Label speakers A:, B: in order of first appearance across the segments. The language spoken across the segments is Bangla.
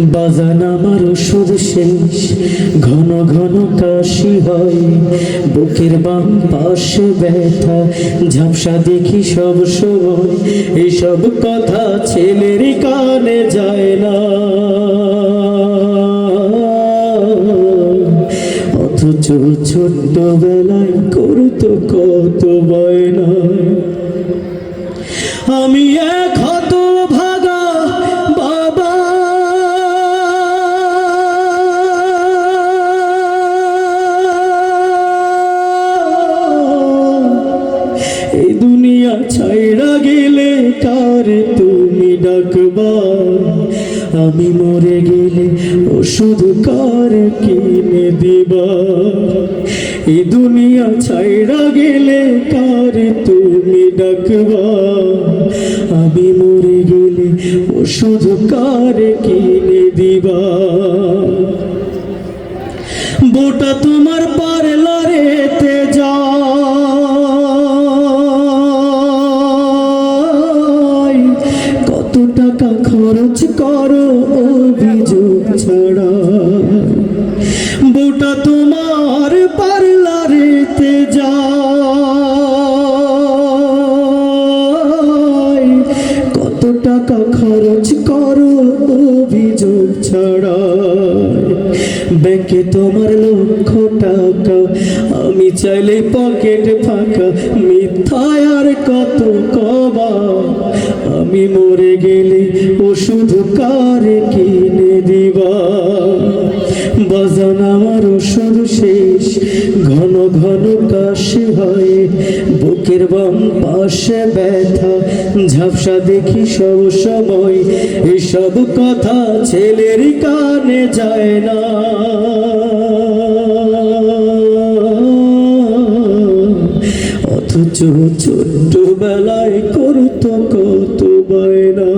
A: বাজান আমার ওষুধ শেষ, ঘন ঘন কাশি হয়, বুকের বাম পাশে ব্যথা, ঝাপসা দেখি সব সময়। এইসব কথা ছেলের কানে যায় না, অথচ ছোট্টবেলায় করতো কত বায়না। আমি এক হতভাগা বাবা, এই দুনিয়া ছাইড়া গেলে কারে তুমি ডাকবা? আমি মরে গেলে ওষুধ কারে কিনে দিবা? এই দুনিয়া ছাইড়া গেলে কারে তুমি ডাকবা? আমি মরে গেলে ওষুধ কারে কিনে দিবা? বোটা তোমার পার্লারেতে যায়, কত টাকা খরচ করো অভিযোগ ছাড়া। বোটা তোমার পার্লারেতে যায়, কত টাকা খরচ করো অভিযোগ ছাড়া। ব্যাংকে তোমার লক্ষ টাকা, আমি চাইলে পকেট ফাঁকা। মিথ্যায় আর কত কবা? আমি মরে গেলে ওষুধ কারে কিনে দিবা? বাজান আমার ওষুধ শেষ, ঘন ঘন কাশি হয়, বুকের বাম পাশে ব্যথা, ঝাপসা দেখি সব সময়। এসব কথা ছেলের কানে যায় না, অথচ ছোট্টবেলায় করতো কত বায়না।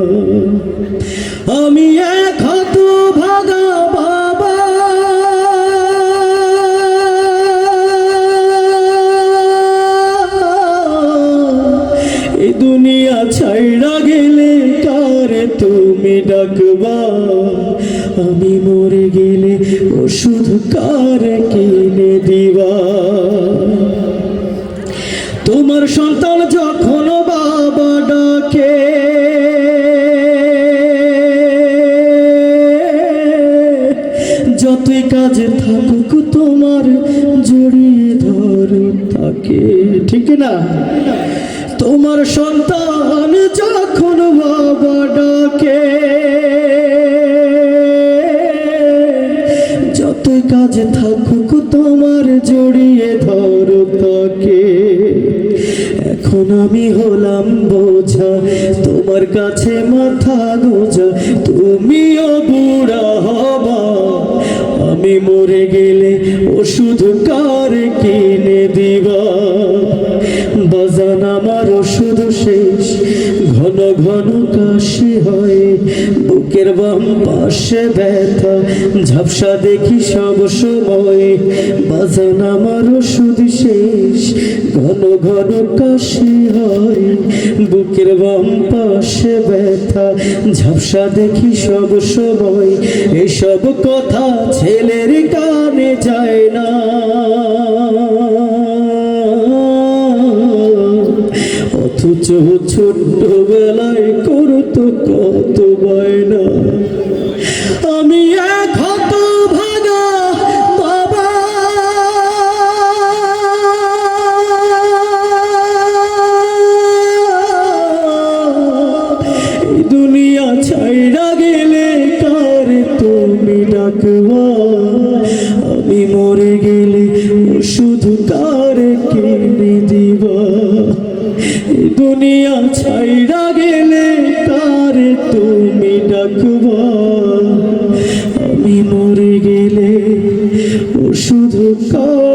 A: আমি এক হতভাগা বাবা, এই দুনিয়া ছাইড়া গেলে কারে তুমি ডাকবা? আমি মরে গেলে ওষুধ কারে কিনে দিবা? তোমার সন্তান যখন বাবা ডাকে, যতই কাজে থাকুক তোমার জড়িয়ে ধরো তাকে, ঠিক না? তোমার সন্তান যখন বাবা ডাকে, যতই কাজে থাকুক তোমার জড়িয়ে ধরো তাকে। এখন আমি হলাম বোঝা, তোমার কাছে মাথা গোজা, তুমিও বুড়া হবা। আমি মরে গেলে ওষুধ কারে কিনে দিবা? বাজান আমার ওষুধ শেষ, ঘন ঘন কাশি হয়, বুকের বাম পাশে ব্যথা, ঝাপসা দেখি সব সময়। বাজান আমার ওষুধ শেষ, ঘন ঘন কাশি হয়, বুকের বাম পাশে ব্যথা, ঝাপসা দেখি সব সময়। এসব কথা ছেলের কানে যায় না, অথচ ছোট্টবেলায় করতো কত বায়না। আমি এক হতভাগা বাবা, এই দুনিয়া ছাইড়া গেলে কারে তুমি ডাকবা? আমি মরে গেলে ওষুধ কারে কিনে দিবা? এই দুনিয়া ছাইড়া গেলে কারে তুমি ডাকবা? আমি মরে গেলে ওষুধ কারে